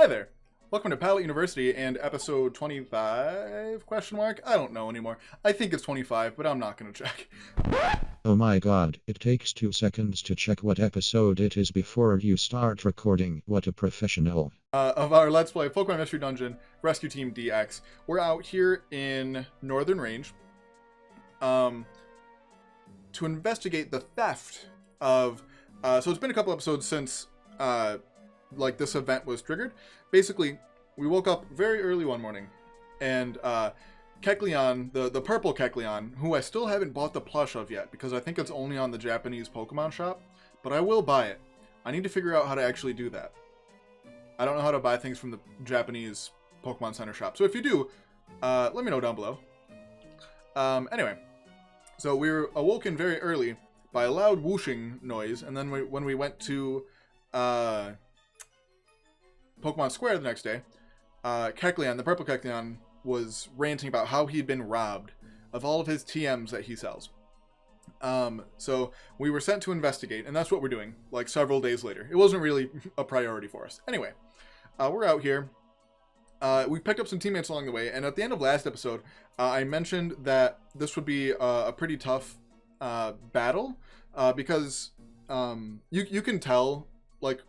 Hi there. Welcome to Pallet University and episode 25 question mark? I don't know anymore. I think it's 25, but I'm not going to check. Oh my god, it takes 2 seconds to check what episode it is before you start recording. What a professional. Of our Let's Play Pokemon Mystery Dungeon Rescue Team DX. We're out here in Northern Range to investigate the theft of... so it's been a couple episodes since this event was triggered. Basically, we woke up very early one morning, and Kecleon, the purple Kecleon, who I still haven't bought the plush of yet, because I think it's only on the Japanese Pokemon shop, but I will buy it. I need to figure out how to actually do that. I don't know how to buy things from the Japanese Pokemon Center shop, so if you do, let me know down below. Anyway, so we were awoken very early by a loud whooshing noise, and then when we went to Pokemon Square the next day, Kecleon, the purple Kecleon, was ranting about how he'd been robbed of all of his TMs that he sells. So we were sent to investigate, and that's what we're doing, like several days later. It wasn't really a priority for us. Anyway, we're out here. We picked up some teammates along the way, and at the end of last episode, I mentioned that this would be a pretty tough battle, because you can tell, like,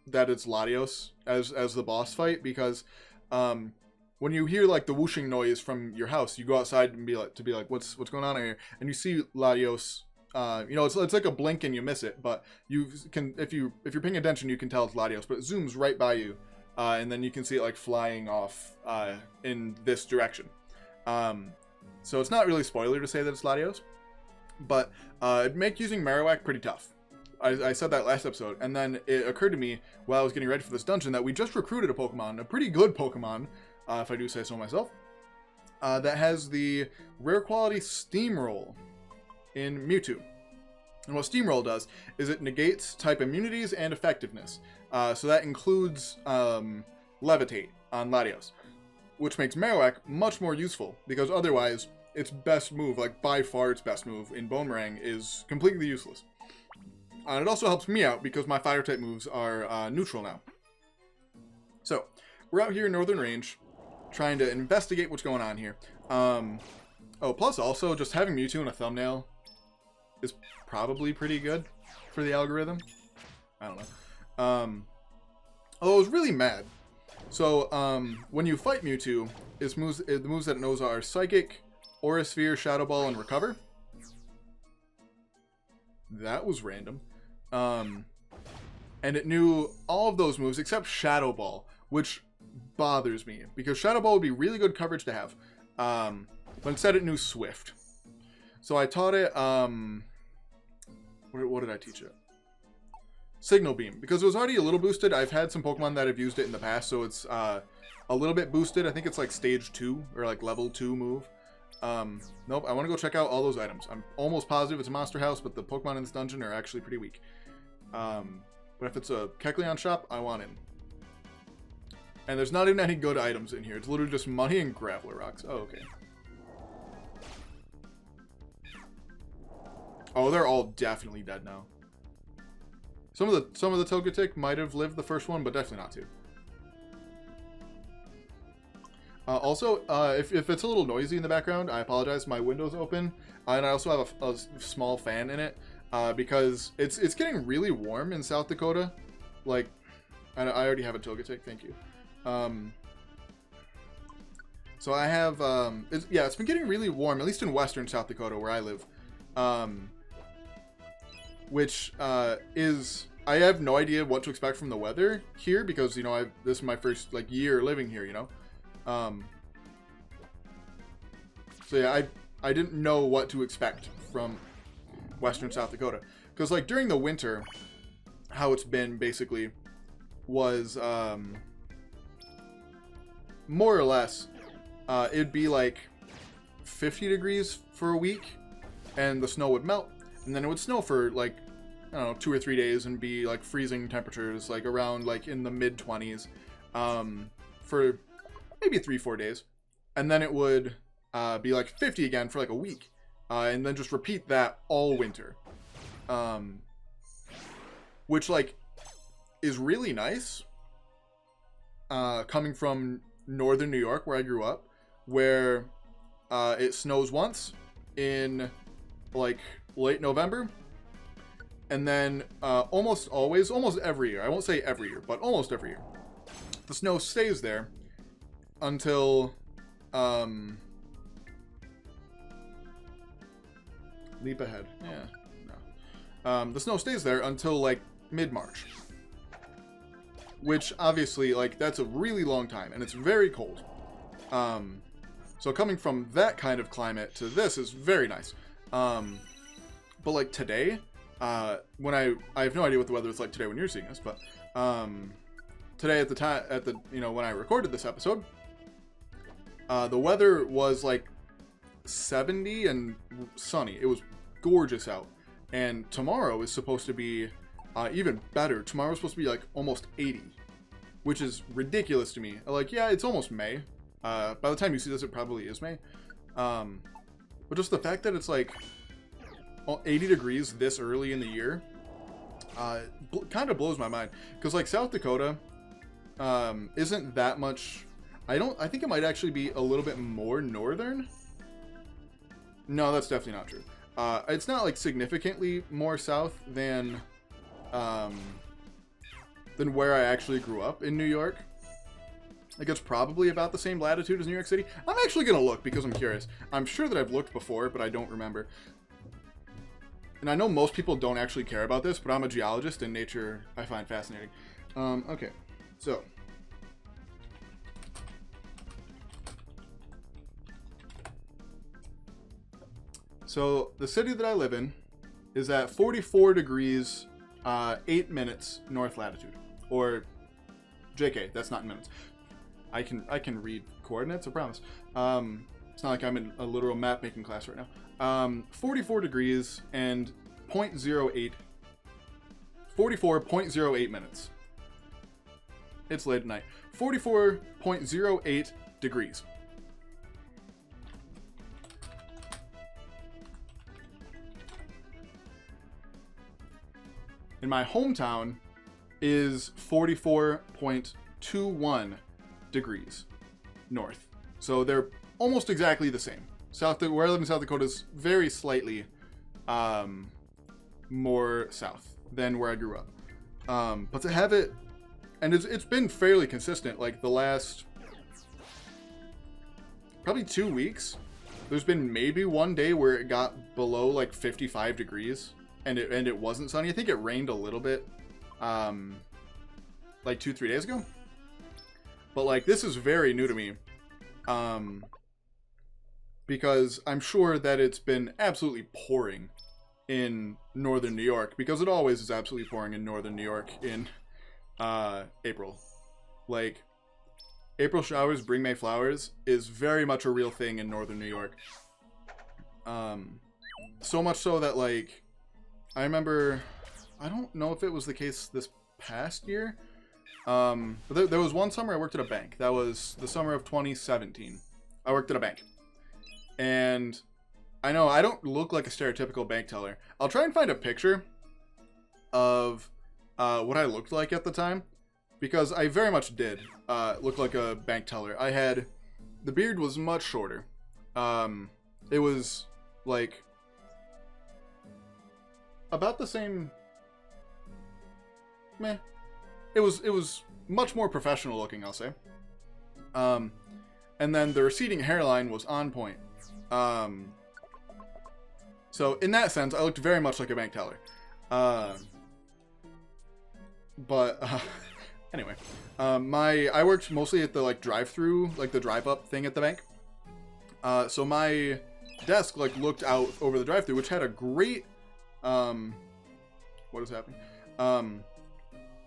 that it's Latios as the boss fight, because when you hear like the whooshing noise from your house, you go outside and be like what's going on here, and you see Latios. It's like a blink and you miss it, but you can, if you're paying attention, you can tell it's Latios, but it zooms right by you, and then you can see it like flying off in this direction. So it's not really spoiler to say that it's Latios, but it'd make using Marowak pretty tough. I said that last episode, and then it occurred to me while I was getting ready for this dungeon that we just recruited a Pokemon, a pretty good Pokemon, if I do say so myself, that has the rare quality Steamroll in Mewtwo. And what Steamroll does is it negates type immunities and effectiveness. So that includes Levitate on Latios, which makes Marowak much more useful, because otherwise its best move, like by far its best move in Boomerang, is completely useless. And it also helps me out because my fire type moves are neutral now. So, we're out here in Northern Range trying to investigate what's going on here. Plus also just having Mewtwo in a thumbnail is probably pretty good for the algorithm. I don't know. I was really mad. So, when you fight Mewtwo, the moves that it knows are Psychic, Aura Sphere, Shadow Ball, and Recover. That was random. And it knew all of those moves except Shadow Ball, which bothers me, because Shadow Ball would be really good coverage to have. But instead it knew Swift. So I taught it, what did I teach it? Signal Beam, because it was already a little boosted. I've had some Pokemon that have used it in the past, so it's a little bit boosted. I think it's like stage 2, or like level 2 move. Nope, I want to go check out all those items. I'm almost positive it's a monster house, but the Pokemon in this dungeon are actually pretty weak. But if it's a Kecleon shop, I want in. And there's not even any good items in here. It's literally just money and grappler rocks. Oh, okay. Oh, they're all definitely dead now. Some of the Togetic might have lived the first one, but definitely not two. Also, if it's a little noisy in the background, I apologize. My window's open, and I also have a small fan in it, because it's getting really warm in South Dakota. Like, I already have a Togetic, thank you. So I have, it's been getting really warm, at least in western South Dakota, where I live. Which is, I have no idea what to expect from the weather here, because, this is my first, year living here, So yeah, I didn't know what to expect from western South Dakota, because during the winter, how it's been basically was more or less it'd be 50 degrees for a week, and the snow would melt, and then it would snow for I don't know, 2 or 3 days, and be freezing temperatures around in the mid-20s for maybe 3-4 days, and then it would be 50 again for a week, and then just repeat that all winter, which is really nice, coming from northern New York, where I grew up, where it snows once in like late November, and then almost every year, I won't say every year, but almost every year, the snow stays there until leap ahead. The snow stays there until like mid-March, which obviously, like, that's a really long time, and it's very cold. So coming from that kind of climate to this is very nice. But like today, when I have no idea what the weather is like today when you're seeing this, but today when I recorded this episode, the weather was like 70 and sunny. It was gorgeous out. And tomorrow is supposed to be even better. Tomorrow's supposed to be like almost 80, which is ridiculous to me. Like, yeah, it's almost May. By the time you see this, it probably is May. But just the fact that it's like 80 degrees this early in the year kind of blows my mind. Because like South Dakota isn't that much. I think it might actually be a little bit more northern. No, that's definitely not true. It's not like significantly more south than where I actually grew up in New York. Like, it's probably about the same latitude as New York City. I'm actually going to look because I'm curious. I'm sure that I've looked before, but I don't remember. And I know most people don't actually care about this, but I'm a geologist, and nature I find fascinating. Okay, so. So, the city that I live in is at 44 degrees, 8 minutes north latitude. Or, JK, that's not in minutes. I can read coordinates, I promise. It's not like I'm in a literal map making class right now. 44 degrees and 44.08 minutes. It's late at night. 44.08 degrees. And my hometown is 44.21 degrees north. So they're almost exactly the same. Where I live in South Dakota is very slightly more south than where I grew up. But to have it, and it's been fairly consistent, like the last probably 2 weeks, there's been maybe one day where it got below like 55 degrees and it wasn't sunny. I think it rained a little bit like 2-3 days ago. But like, this is very new to me, because I'm sure that it's been absolutely pouring in northern New York, because it always is absolutely pouring in northern New York in April. Like, April showers bring May flowers is very much a real thing in northern New York. So much so that, like, I remember, I don't know if it was the case this past year, but there was one summer I worked at a bank. That was the summer of 2017. I worked at a bank. And I know I don't look like a stereotypical bank teller. I'll try and find a picture of what I looked like at the time, because I very much did look like a bank teller. The beard was much shorter. It was like about the same. Meh. It was much more professional looking, I'll say. And then the receding hairline was on point. So in that sense, I looked very much like a bank teller. Anyway, I worked mostly at the like drive-through, like the drive-up thing at the bank. So my desk like looked out over the drive-through, which had a great what is happening?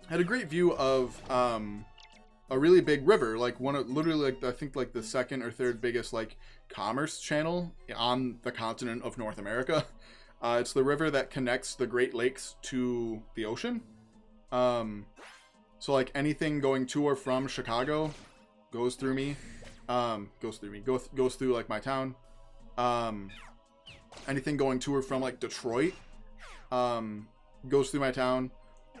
Had a great view of a really big river, like literally like I think like the second or third biggest like commerce channel on the continent of North America. It's the river that connects the Great Lakes to the ocean. So like anything going to or from Chicago goes through me. Goes through like my town. Anything going to or from like Detroit goes through my town.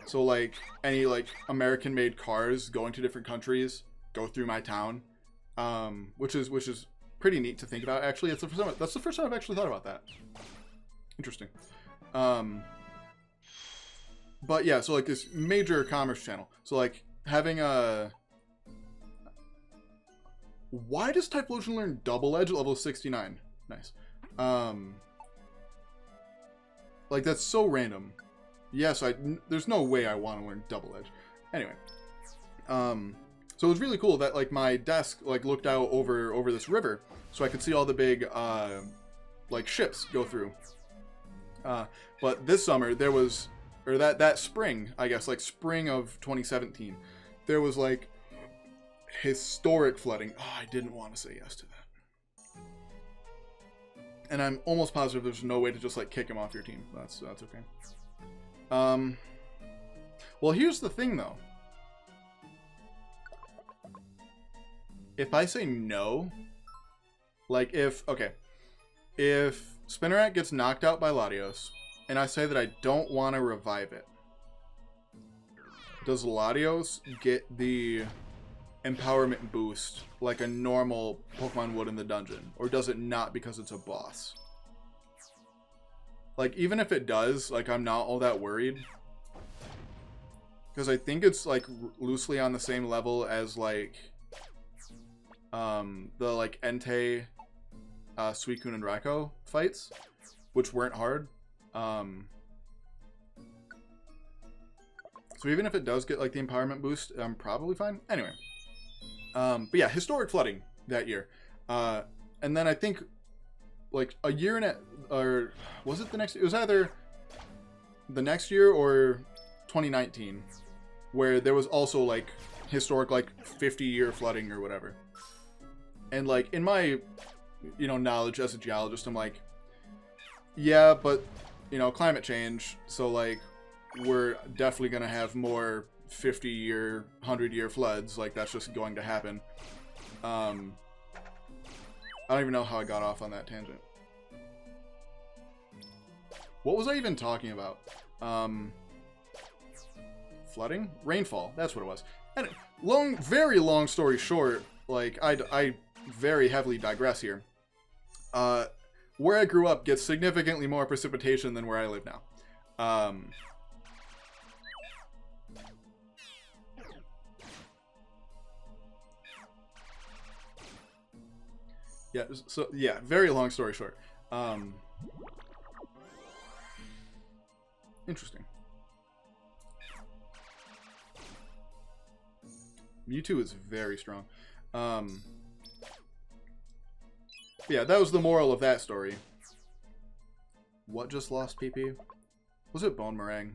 So like any like American-made cars going to different countries go through my town, which is pretty neat to think about. Actually, that's the first time I've actually thought about that. Interesting. But yeah, so like this major commerce channel. So like having a... Why does Typhlosion learn Double Edge at level 69? Nice. Like that's so random. Yes, there's no way I want to learn Double Edge. Anyway. So it was really cool that like my desk like looked out over this river, so I could see all the big like ships go through. But this summer there was, or that spring, I guess, like spring of 2017, there was like historic flooding. Oh, I didn't want to say yes to that. And I'm almost positive there's no way to just like kick him off your team. That's okay. Well, here's the thing though. If I say no, like if Spinneret gets knocked out by Latios, and I say that I don't want to revive it, does Latios get the empowerment boost like a normal Pokemon would in the dungeon? Or does it not because it's a boss? Like, even if it does, like, I'm not all that worried. Because I think it's, like, loosely on the same level as, like, the, like, Entei, Suicune, and Raikou fights, which weren't hard. So even if it does get, like, the empowerment boost, I'm probably fine. Anyway. But yeah, historic flooding that year. And then I think, like, a year and or was it the next? It was either the next year or 2019, where there was also, like, historic, like, 50-year flooding or whatever. And, like, in my, you know, knowledge as a geologist, I'm like, yeah, but, you know, climate change, so, like, we're definitely going to have more 50-year, 100-year floods. Like, that's just going to happen. I don't even know how I got off on that tangent. What was I even talking about? Flooding? Rainfall. That's what it was. And very long story short, like, I very heavily digress here. Where I grew up gets significantly more precipitation than where I live now. Yeah, so, yeah, very long story short. Interesting. Mewtwo is very strong. Yeah, that was the moral of that story. What just lost PP? Was it Bone Meringue?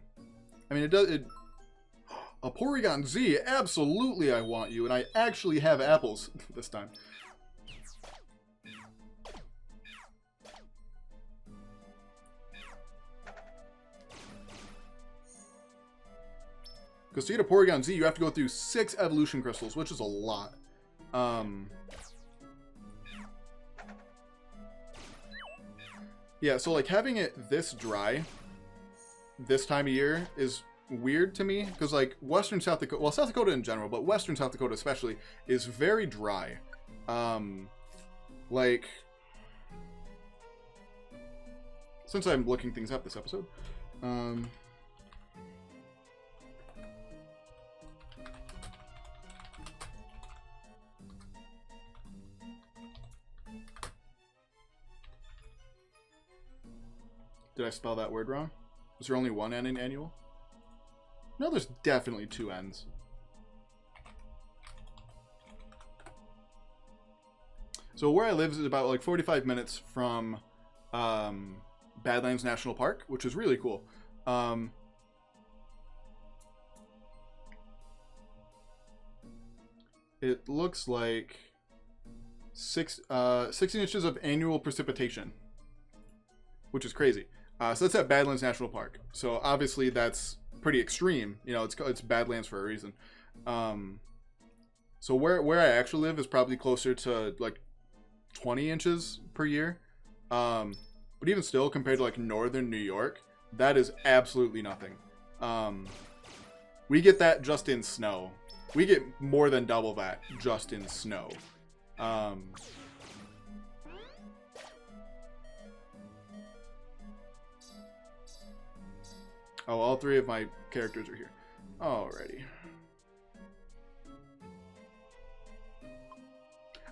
I mean, a Porygon Z, absolutely I want you, and I actually have apples this time. Because to get a Porygon Z, you have to go through 6 evolution crystals, which is a lot. Yeah, so like having it this dry this time of year is weird to me. Because like Western South Dakota, well, South Dakota in general, but Western South Dakota especially, is very dry. Like, since I'm looking things up this episode, did I spell that word wrong? Was there only one N in annual? No, there's definitely 2 N's. So where I live is about like 45 minutes from Badlands National Park, which is really cool. It looks like 16 inches of annual precipitation, which is crazy. So that's at Badlands National Park. So obviously that's pretty extreme. You know, it's Badlands for a reason. So where I actually live is probably closer to like 20 inches per year. But even still, compared to like northern New York, that is absolutely nothing. We get that just in snow. We get more than double that just in snow. Oh, all three of my characters are here. Alrighty.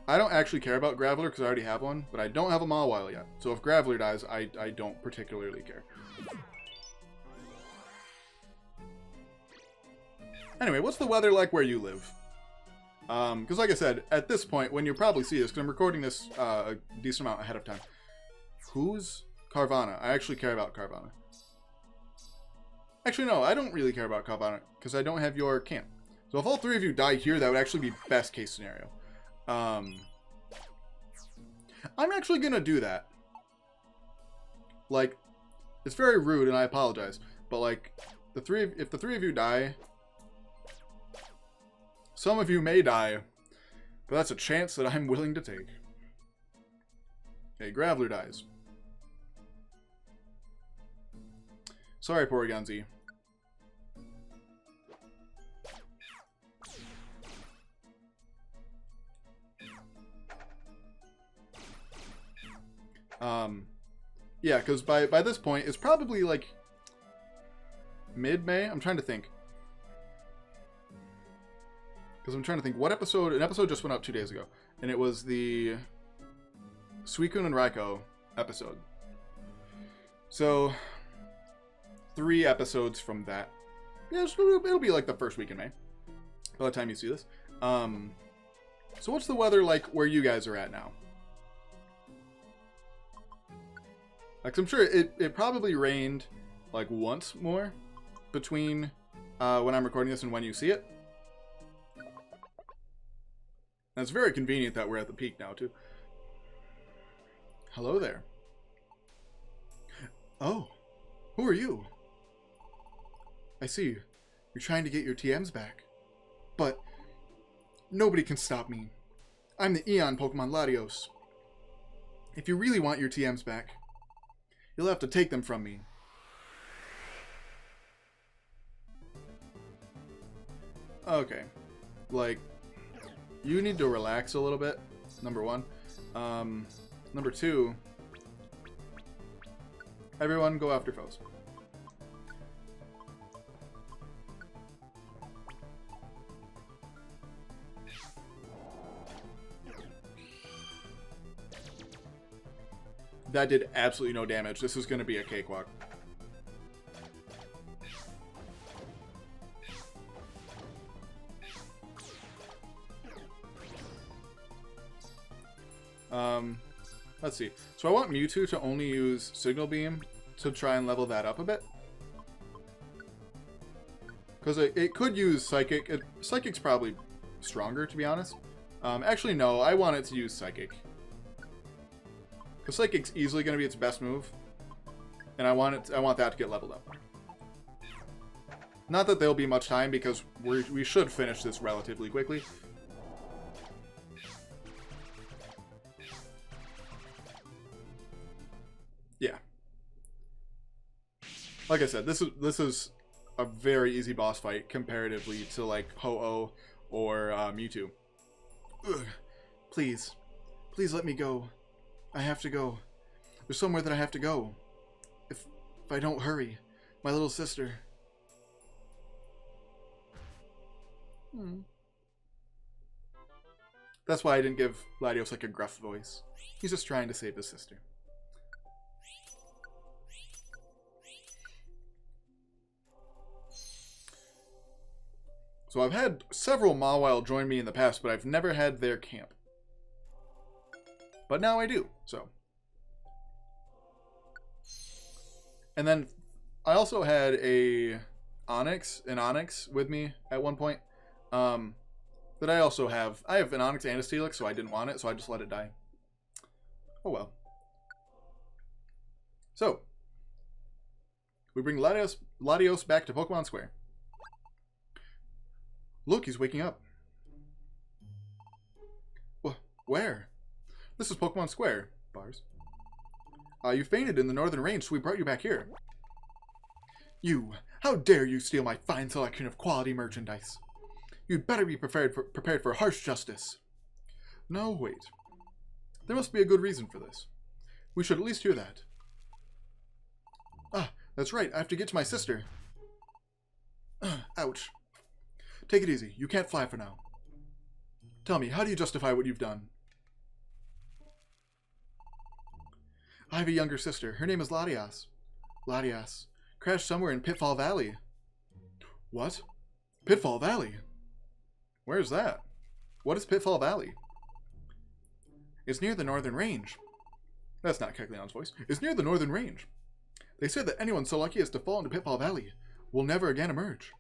I don't actually care about Graveler because I already have one, but I don't have a Mawile yet. So if Graveler dies, I don't particularly care. Anyway, what's the weather like where you live? Because like I said, at this point, when you probably see this, because I'm recording this a decent amount ahead of time. Who's Carvana? I actually care about Carvana. Actually, no, I don't really care about Carvana, because I don't have your camp. So if all three of you die here, that would actually be best case scenario. I'm actually going to do that. Like, it's very rude, and I apologize. But, like, if the three of you die... Some of you may die, but that's a chance that I'm willing to take. Okay, Graveler dies. Sorry, Porygon-Z. Yeah, because by this point, it's probably like mid-May. I'm trying to think. Because I'm trying to think, what episode... An episode just went up 2 days ago. And it was the Suicune and Raikou episode. So, 3 episodes from that. Yeah, it'll be like the first week in May. By the time you see this. So what's the weather like where you guys are at now? Like, I'm sure it probably rained like once more between when I'm recording this and when you see it. And it's very convenient that we're at the peak now, too. Hello there. Oh, who are you? I see. You're trying to get your TMs back. But nobody can stop me. I'm the Eon Pokemon Latios. If you really want your TMs back, you'll have to take them from me. Okay. Like... You need to relax a little bit, number one. Number two, everyone go after foes. That did absolutely no damage. This is going to be a cakewalk. Let's see. So I want Mewtwo to only use Signal Beam to try and level that up a bit. Because it could use Psychic. Psychic's probably stronger, to be honest. Actually, no. I want it to use Psychic. Because Psychic's easily going to be its best move. And I want that to get leveled up. Not that there'll be much time, because we should finish this relatively quickly. Yeah. Like I said, this is a very easy boss fight comparatively to like Ho-Oh or Mewtwo. Ugh. Please let me go. I have to go. There's somewhere that I have to go. If I don't hurry, my little sister. That's why I didn't give Latios like a gruff voice. He's just trying to save his sister. So I've had several Mawile join me in the past, but I've never had their camp. But now I do, so. And then I also had an Onyx with me at one point. That I also have. I have an Onyx and a Steelix, so I didn't want it, so I just let it die. Oh well. So, we bring Latios back to Pokemon Square. Look, he's waking up. Where? This is Pokemon Square. Bars. You fainted in the northern range, so we brought you back here. You, How dare you steal my fine selection of quality merchandise? You'd better be prepared for harsh justice. No, wait. There must be a good reason for this. We should at least hear that. Ah, that's right. I have to get to my sister. Ouch. Take it easy. You can't fly for now. Tell me, how do you justify what you've done? I have a younger sister. Her name is Latios. Latios. Crashed somewhere in Pitfall Valley. What? Pitfall Valley? Where's that? What is Pitfall Valley? It's near the Northern Range. That's not Kecleon's voice. It's near the Northern Range. They say that anyone so lucky as to fall into Pitfall Valley will never again emerge.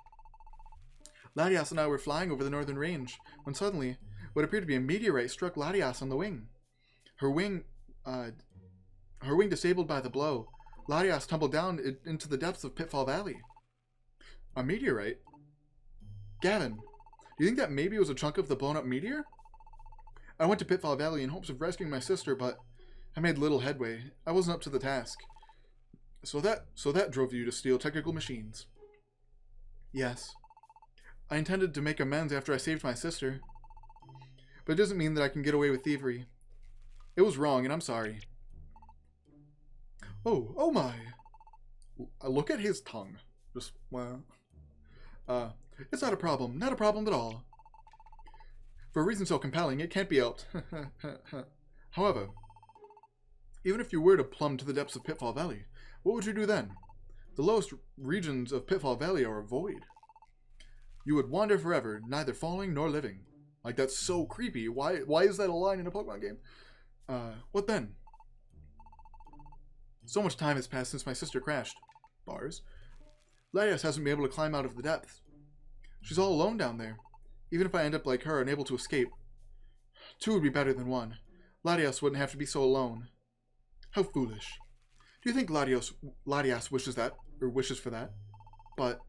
Latios and I were flying over the Northern Range when suddenly what appeared to be a meteorite struck Latios on the wing. Her wing disabled by the blow. Latios tumbled down into the depths of Pitfall Valley. A meteorite? Gavin, do you think that maybe it was a chunk of the blown up meteor? I went to Pitfall Valley in hopes of rescuing my sister, but I made little headway. I wasn't up to the task. So that drove you to steal technical machines. Yes. I intended to make amends after I saved my sister. But it doesn't mean that I can get away with thievery. It was wrong, and I'm sorry. Oh my. Look at his tongue. Just, well. It's not a problem. Not a problem at all. For a reason so compelling, it can't be helped. However, even if you were to plumb to the depths of Pitfall Valley, what would you do then? The lowest regions of Pitfall Valley are a void. You would wander forever, neither falling nor living. Like, that's so creepy. Why is that a line in a Pokemon game? What then? So much time has passed since my sister crashed. Bars. Latios hasn't been able to climb out of the depths. She's all alone down there. Even if I end up like her, unable to escape. 2 would be better than 1. Latios wouldn't have to be so alone. How foolish. Do you think Latios wishes that, or wishes for that? But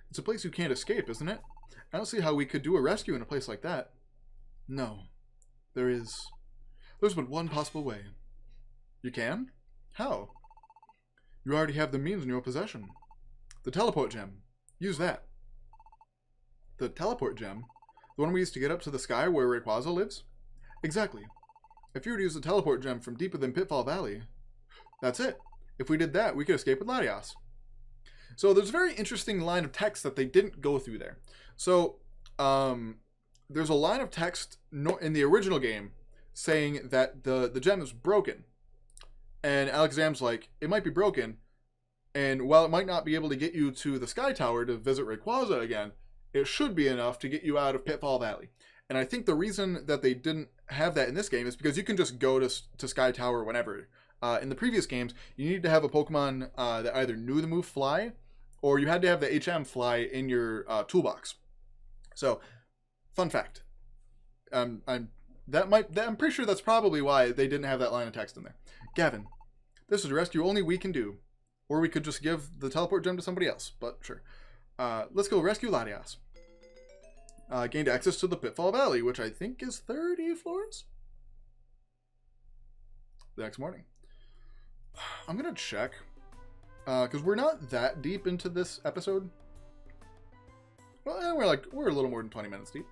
it's a place you can't escape, isn't it? I don't see how we could do a rescue in a place like that. No. There's but one possible way. You can? How? You already have the means in your possession. The teleport gem. Use that. The teleport gem? The one we used to get up to the sky where Rayquaza lives? Exactly. If you were to use the teleport gem from deeper than Pitfall Valley, that's it. If we did that, we could escape with Latios. So there's a very interesting line of text that they didn't go through there. So there's a line of text in the original game saying that the gem is broken. And Alakazam's like, it might be broken, and while it might not be able to get you to the Sky Tower to visit Rayquaza again, it should be enough to get you out of Pitfall Valley. And I think the reason that they didn't have that in this game is because you can just go to Sky Tower whenever. In the previous games, you needed to have a Pokemon that either knew the move Fly, or you had to have the HM Fly in your toolbox. So, fun fact. I'm pretty sure that's probably why they didn't have that line of text in there. Gavin, this is a rescue only we can do. Or we could just give the teleport gem to somebody else, but sure. Let's go rescue Latios. Gained access to the Pitfall Valley, which I think is 30 floors? The next morning. I'm gonna check. Because we're not that deep into this episode. Well, we're a little more than 20 minutes deep.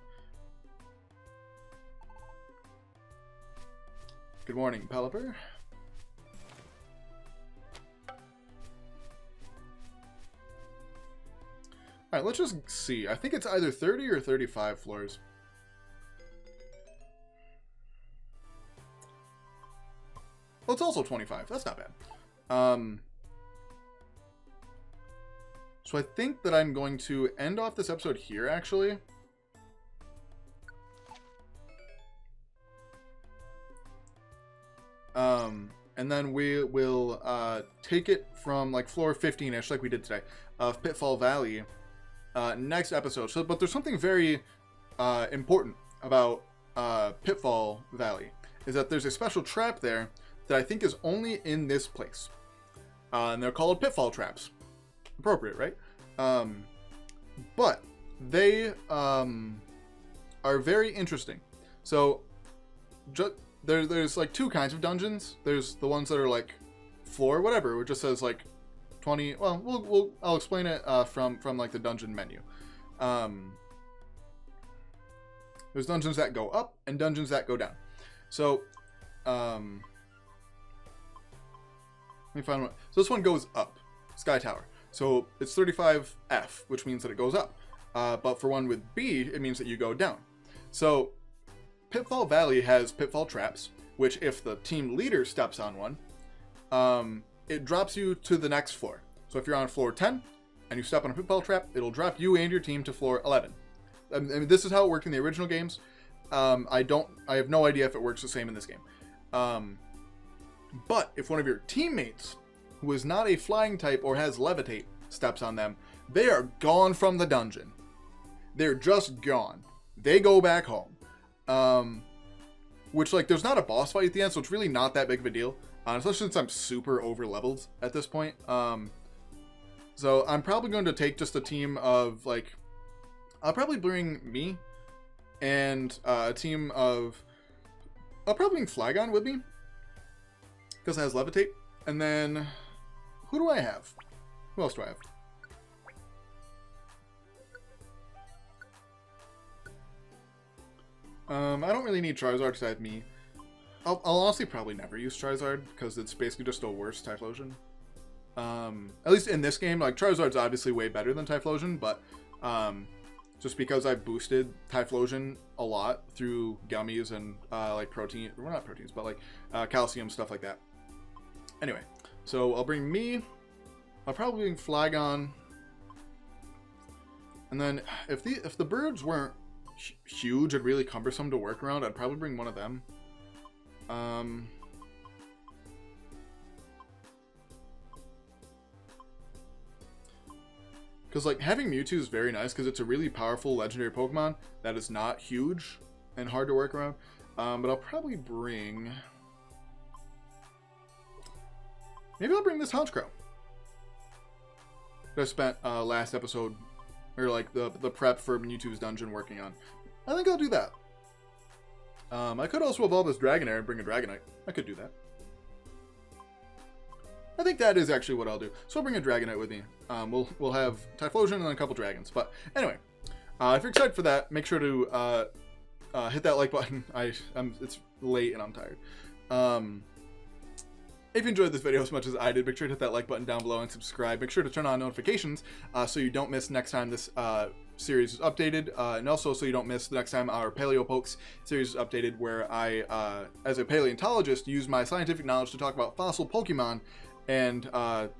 Good morning, Pelipper. Alright, let's just see. I think it's either 30 or 35 floors. Well, it's also 25. That's not bad. So I think that I'm going to end off this episode here, actually. And then we will take it from like floor 15-ish, like we did today, of Pitfall Valley, next episode. So, but there's something very important about Pitfall Valley, is that there's a special trap there that I think is only in this place. And they're called Pitfall Traps. Appropriate, right? But they are very interesting. So, there's like 2 kinds of dungeons. There's the ones that are like floor whatever, which just says like 20. Well, I'll explain it from like the dungeon menu. There's dungeons that go up and dungeons that go down. So, let me find one. So this one goes up, Sky Tower. So it's 35F, which means that it goes up. But for one with B, it means that you go down. So Pitfall Valley has pitfall traps, which if the team leader steps on one, it drops you to the next floor. So if you're on floor 10 and you step on a pitfall trap, it'll drop you and your team to floor 11. I mean, this is how it worked in the original games. I have no idea if it works the same in this game. But if one of your teammates, who is not a flying type or has levitate, steps on them, they are gone from the dungeon. They're just gone. They go back home. Which, like, there's not a boss fight at the end, so it's really not that big of a deal. Especially since I'm super over-leveled at this point. So I'm probably going to take just a team of, like... I'll probably bring me and a team of... I'll probably bring Flagon with me, because it has levitate. And then... Who do I have? Who else do I have? I don't really need Charizard because I have me. I'll honestly probably never use Charizard because it's basically just a worse Typhlosion. At least in this game, like Charizard's obviously way better than Typhlosion, but just because I've boosted Typhlosion a lot through gummies and like protein, well not proteins, but like calcium, stuff like that. Anyway, so I'll bring me. I'll probably bring Flagon. And then if the birds weren't huge and really cumbersome to work around, I'd probably bring one of them. Because like having Mewtwo is very nice because it's a really powerful legendary Pokemon that is not huge and hard to work around. But I'll probably bring... Maybe I'll bring this Honchkrow that I spent last episode, or like the prep for Mewtwo's dungeon working on. I think I'll do that. I could also evolve this Dragonair and bring a Dragonite. I could do that. I think that is actually what I'll do. So I'll bring a Dragonite with me. We'll have Typhlosion and then a couple dragons. But anyway, if you're excited for that, make sure to hit that like button. It's late and I'm tired. If you enjoyed this video as much as I did, make sure to hit that like button down below and subscribe. Make sure to turn on notifications so you don't miss next time this series is updated, and also so you don't miss the next time our Paleo Pokes series is updated, where I, as a paleontologist, use my scientific knowledge to talk about fossil Pokemon and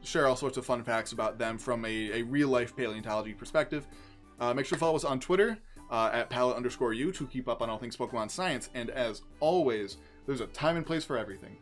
share all sorts of fun facts about them from a real-life paleontology perspective. Make sure to follow us on Twitter at Pallet_U to keep up on all things Pokemon science, and as always, there's a time and place for everything.